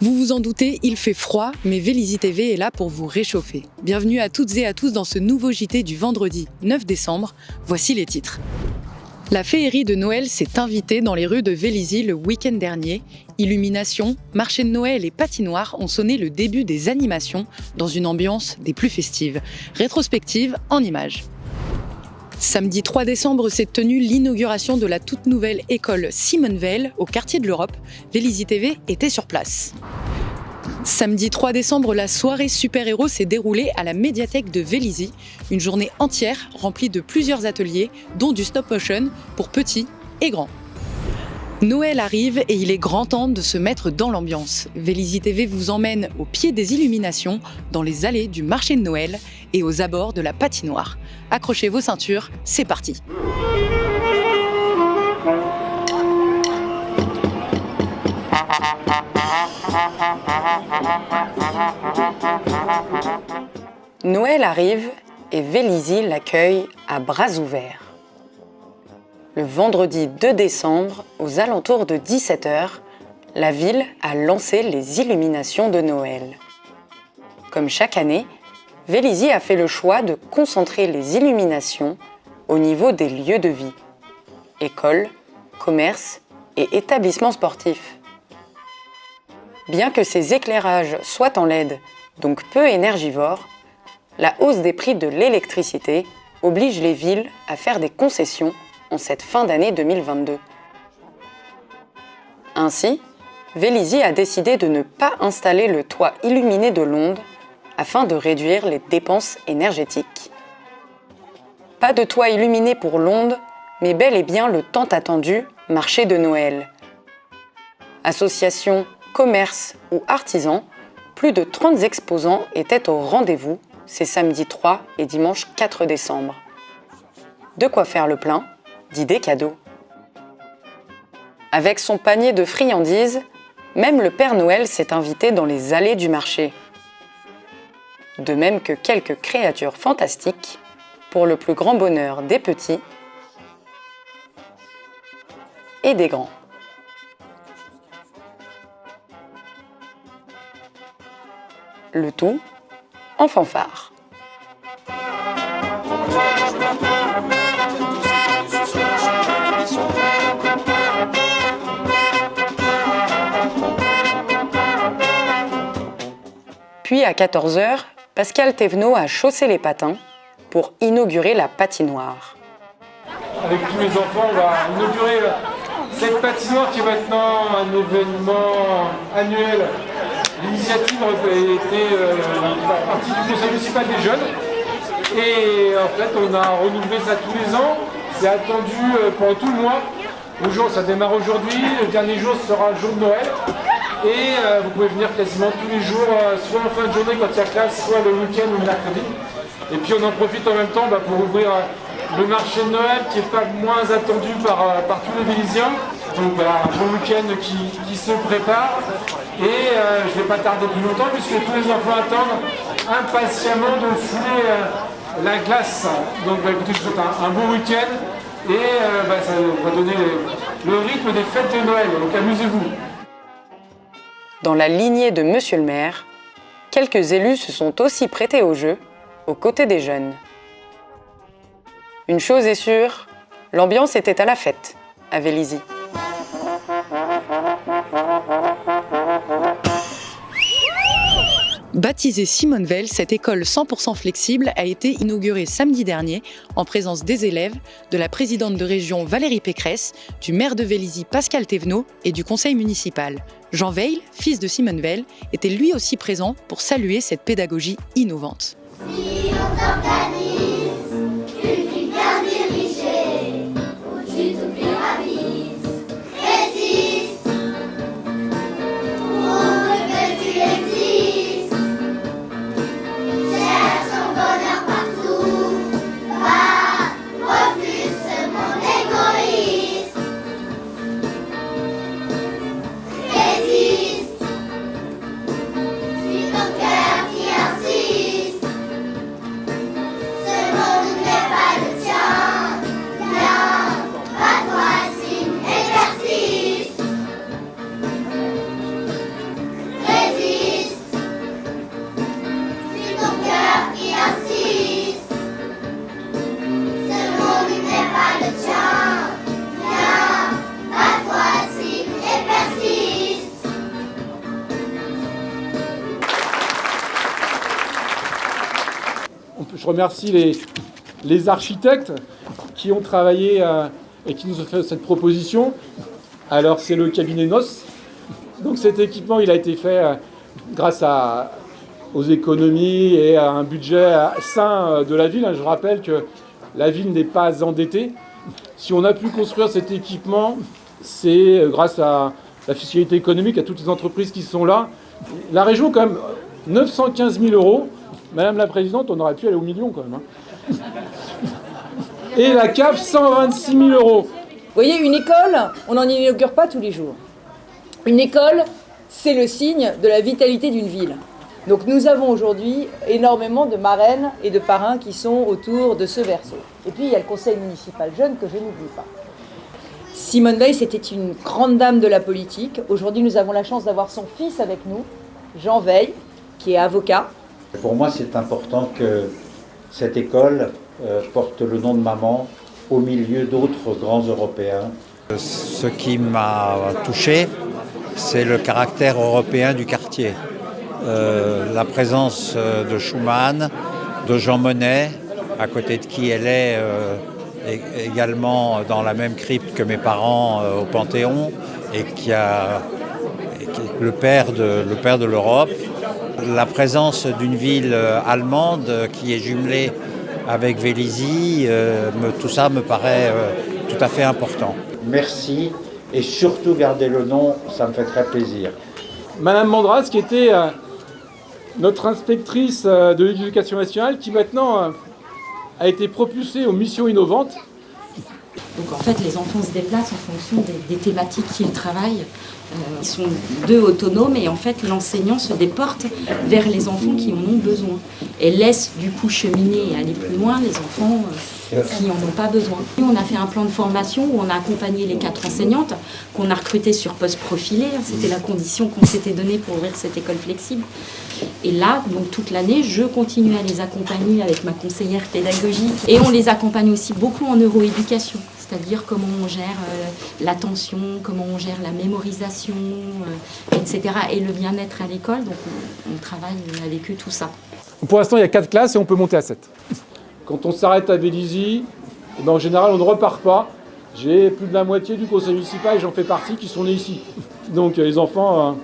Vous vous en doutez, il fait froid, mais Vélizy TV est là pour vous réchauffer. Bienvenue à toutes et à tous dans ce nouveau JT du vendredi 9 décembre. Voici les titres. La féerie de Noël s'est invitée dans les rues de Vélizy le week-end dernier. Illumination, marché de Noël et patinoire ont sonné le début des animations dans une ambiance des plus festives. Rétrospective en images. Samedi 3 décembre s'est tenue l'inauguration de la toute nouvelle école Simone Veil au quartier de l'Europe. Vélizy TV était sur place. Samedi 3 décembre, la soirée super-héros s'est déroulée à la médiathèque de Vélizy. Une journée entière remplie de plusieurs ateliers, dont du stop-motion pour petits et grands. Noël arrive et il est grand temps de se mettre dans l'ambiance. Vélizy TV vous emmène au pied des illuminations, dans les allées du marché de Noël et aux abords de la patinoire. Accrochez vos ceintures, c'est parti. Noël arrive et Vélizy l'accueille à bras ouverts. Le vendredi 2 décembre, aux alentours de 17h, la ville a lancé les illuminations de Noël. Comme chaque année, Vélizy a fait le choix de concentrer les illuminations au niveau des lieux de vie, écoles, commerces et établissements sportifs. Bien que ces éclairages soient en LED, donc peu énergivores, la hausse des prix de l'électricité oblige les villes à faire des concessions en cette fin d'année 2022. Ainsi, Vélizy a décidé de ne pas installer le toit illuminé de l'onde afin de réduire les dépenses énergétiques. Pas de toit illuminé pour l'onde, mais bel et bien le tant attendu marché de Noël. Associations, commerces ou artisans, plus de 30 exposants étaient au rendez-vous ces samedis 3 et dimanche 4 décembre. De quoi faire le plein d'idées cadeaux. Avec son panier de friandises, même le Père Noël s'est invité dans les allées du marché. De même que quelques créatures fantastiques, pour le plus grand bonheur des petits et des grands. Le tout en fanfare. Puis à 14h, Pascal Thévenot a chaussé les patins pour inaugurer la patinoire. Avec tous les enfants, on va inaugurer cette patinoire qui est maintenant un événement annuel. L'initiative était partie du conseil municipal des jeunes. Et en fait, on a renouvelé ça tous les ans. C'est attendu pendant tout le mois. Ça démarre aujourd'hui. Le dernier jour sera le jour de Noël. Et vous pouvez venir quasiment tous les jours, soit en fin de journée quand il y a classe, soit le week-end ou le mercredi. Et puis on en profite en même temps pour ouvrir le marché de Noël qui n'est pas moins attendu par tous les Vélizyens. Donc voilà, un bon week-end qui se prépare. Et je ne vais pas tarder plus longtemps puisque tous les enfants attendent impatiemment de fouler la glace. Donc écoutez, je vous souhaite un bon week-end et ça va donner le rythme des fêtes de Noël. Donc amusez-vous. Dans la lignée de Monsieur le maire, quelques élus se sont aussi prêtés au jeu, aux côtés des jeunes. Une chose est sûre, l'ambiance était à la fête, à Vélizy. Baptisée Simone Veil, cette école 100% flexible a été inaugurée samedi dernier en présence des élèves, de la présidente de région Valérie Pécresse, du maire de Vélizy Pascal Thévenot et du conseil municipal. Jean Veil, fils de Simone Veil, était lui aussi présent pour saluer cette pédagogie innovante. Si on t'organise une vie bien dirigée, où tu t'oublieras, résiste, pour que tu existes, cherche ton bonheur partout, refuse ce monde égoïste, résiste, suis ton cœur qui insiste. Je remercie les architectes qui ont travaillé et qui nous ont fait cette proposition. Alors c'est le cabinet NOS. Donc cet équipement il a été fait grâce aux économies et à un budget sain de la ville. Je rappelle que la ville n'est pas endettée. Si on a pu construire cet équipement, c'est grâce à la fiscalité économique, à toutes les entreprises qui sont là. La région, quand même, 915 000 €. Madame la Présidente, on aurait pu aller au million, quand même. Et la CAF, 126 000 €. Vous voyez, une école, on n'en inaugure pas tous les jours. Une école, c'est le signe de la vitalité d'une ville. Donc nous avons aujourd'hui énormément de marraines et de parrains qui sont autour de ce verso. Et puis il y a le conseil municipal jeune que je n'oublie pas. Simone Veil, c'était une grande dame de la politique. Aujourd'hui, nous avons la chance d'avoir son fils avec nous, Jean Veil, qui est avocat. Pour moi, c'est important que cette école porte le nom de maman au milieu d'autres grands Européens. Ce qui m'a touché, c'est le caractère européen du quartier. La présence de Schumann, de Jean Monnet, à côté de qui elle est également dans la même crypte que mes parents au Panthéon, et qui est le père de l'Europe. La présence d'une ville allemande qui est jumelée avec Vélizy, tout ça me paraît tout à fait important. Merci et surtout gardez le nom, ça me fait très plaisir. Madame Mandras, qui était notre inspectrice de l'éducation nationale, qui maintenant a été propulsée aux missions innovantes. Donc en fait, les enfants se déplacent en fonction des thématiques qu'ils travaillent. Ils sont deux autonomes et en fait, l'enseignant se déporte vers les enfants qui en ont besoin et laisse du coup cheminer et aller plus loin les enfants qui n'en ont pas besoin. On a fait un plan de formation où on a accompagné les 4 enseignantes qu'on a recrutées sur poste profilé. C'était la condition qu'on s'était donnée pour ouvrir cette école flexible. Et là, donc toute l'année, je continue à les accompagner avec ma conseillère pédagogique. Et on les accompagne aussi beaucoup en neuroéducation, c'est-à-dire comment on gère l'attention, comment on gère la mémorisation, etc. Et le bien-être à l'école. Donc on travaille avec eux tout ça. Pour l'instant, il y a 4 classes et on peut monter à 7. Quand on s'arrête à Vélizy, en général, on ne repart pas. J'ai plus de la moitié du conseil municipal, et j'en fais partie, qui sont nés ici. Donc les enfants,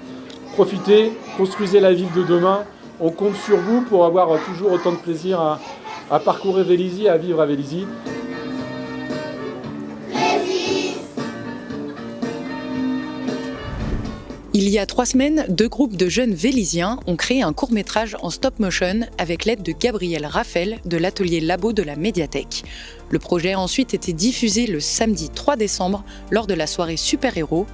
profitez, construisez la ville de demain. On compte sur vous pour avoir toujours autant de plaisir à parcourir Vélizy, à vivre à Vélizy. Il y a 3 semaines, 2 groupes de jeunes vélysiens ont créé un court-métrage en stop-motion avec l'aide de Gabriel Raphael de l'atelier Labo de la Médiathèque. Le projet a ensuite été diffusé le samedi 3 décembre lors de la soirée Super-Héros.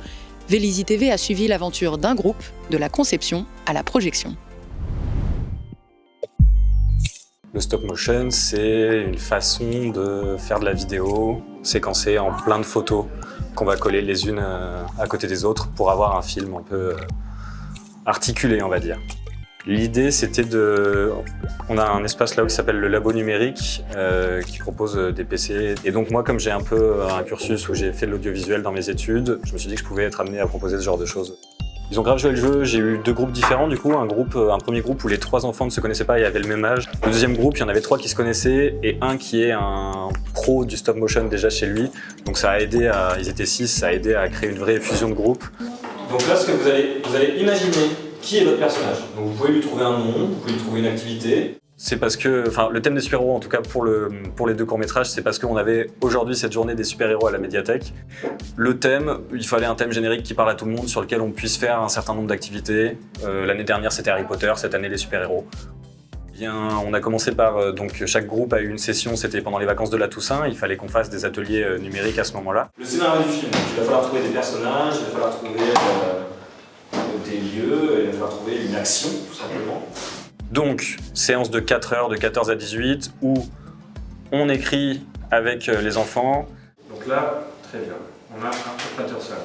Vélizy TV a suivi l'aventure d'un groupe, de la conception à la projection. Le stop-motion, c'est une façon de faire de la vidéo séquencée en plein de photos qu'on va coller les unes à côté des autres pour avoir un film un peu articulé, on va dire. L'idée, c'était on a un espace là qui s'appelle le Labo numérique qui propose des PC. Et donc moi, comme j'ai un peu un cursus où j'ai fait de l'audiovisuel dans mes études, je me suis dit que je pouvais être amené à proposer ce genre de choses. Ils ont grave joué le jeu, j'ai eu 2 groupes différents du coup, un premier groupe où les 3 enfants ne se connaissaient pas et avaient le même âge. Le deuxième groupe, il y en avait 3 qui se connaissaient et un qui est un pro du stop motion déjà chez lui. Donc ça a aidé ils étaient 6, ça a aidé à créer une vraie fusion de groupe. Donc là, ce que vous allez imaginer qui est votre personnage. Donc vous pouvez lui trouver un nom, vous pouvez lui trouver une activité. C'est parce que, le thème des super-héros, en tout cas pour les 2 courts-métrages, c'est parce qu'on avait aujourd'hui cette journée des super-héros à la médiathèque. Le thème, il fallait un thème générique qui parle à tout le monde, sur lequel on puisse faire un certain nombre d'activités. L'année dernière, c'était Harry Potter, cette année, les super-héros. On a commencé par, donc chaque groupe a eu une session, c'était pendant les vacances de la Toussaint, il fallait qu'on fasse des ateliers numériques à ce moment-là. Le scénario du film, donc, il va falloir trouver des personnages, il va falloir trouver des lieux, il va falloir trouver une action, tout simplement. Donc, séance de 4 heures, de 14 à 18, où on écrit avec les enfants. Donc là, très bien, on a un interpréteur seul.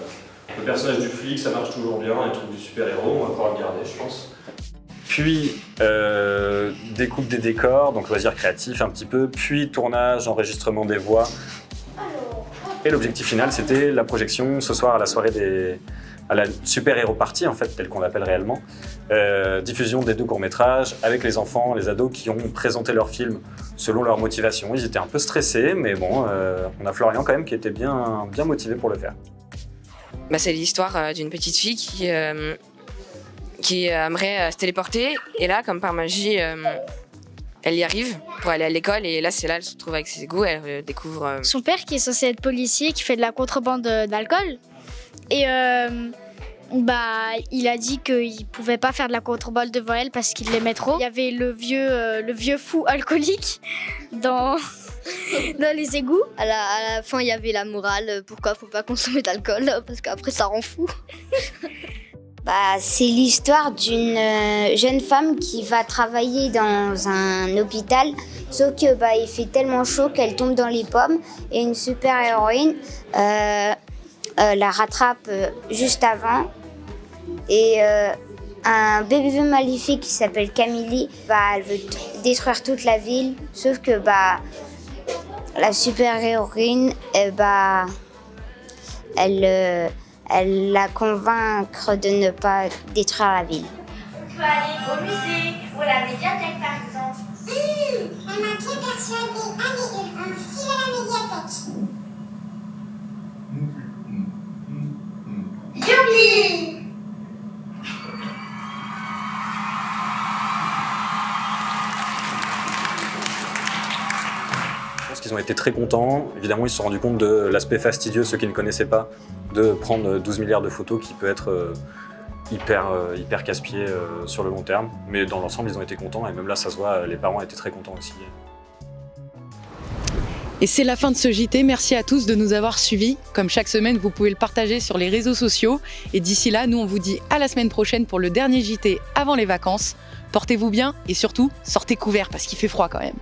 Le personnage du flic, ça marche toujours bien, les trucs du super-héros, on va pouvoir le garder, je pense. Puis, découpe des décors, donc loisir créatif un petit peu, puis tournage, enregistrement des voix. Et l'objectif final, c'était la projection ce soir à la soirée à la super-héros party, en fait, telle qu'on l'appelle réellement. Diffusion des 2 courts-métrages avec les enfants, les ados qui ont présenté leur film selon leur motivation. Ils étaient un peu stressés, mais bon, on a Florian quand même qui était bien motivé pour le faire. C'est l'histoire d'une petite fille qui aimerait se téléporter. Et là, comme par magie, elle y arrive pour aller à l'école. Et là, elle se retrouve avec ses goûts. Elle découvre... Son père, qui est censé être policier, qui fait de la contrebande d'alcool. Et il a dit qu'il pouvait pas faire de la contrebande devant elle parce qu'il l'aimait trop. Il y avait le vieux fou alcoolique dans les égouts. À la fin, il y avait la morale. Pourquoi faut pas consommer d'alcool? Parce qu'après, ça rend fou. C'est l'histoire d'une jeune femme qui va travailler dans un hôpital, sauf que il fait tellement chaud qu'elle tombe dans les pommes et une super-héroïne la rattrape juste avant. Et un bébé maléfique qui s'appelle Camille, elle veut détruire toute la ville, sauf que la super-héroïne, elle la convaincre de ne pas détruire la ville. Tu peux aller au musée ou à la médiathèque par exemple. Elle m'a bien persuadée. Allez, on file à la médiathèque. Youpi! Je pense qu'ils ont été très contents. Évidemment, ils se sont rendus compte de l'aspect fastidieux, ceux qui ne connaissaient pas, de prendre 12 milliards de photos qui peut être hyper casse-pied sur le long terme. Mais dans l'ensemble, ils ont été contents et même là, ça se voit, les parents étaient très contents aussi. Et c'est la fin de ce JT. Merci à tous de nous avoir suivis. Comme chaque semaine, vous pouvez le partager sur les réseaux sociaux. Et d'ici là, nous, on vous dit à la semaine prochaine pour le dernier JT avant les vacances. Portez-vous bien et surtout, sortez couverts parce qu'il fait froid quand même.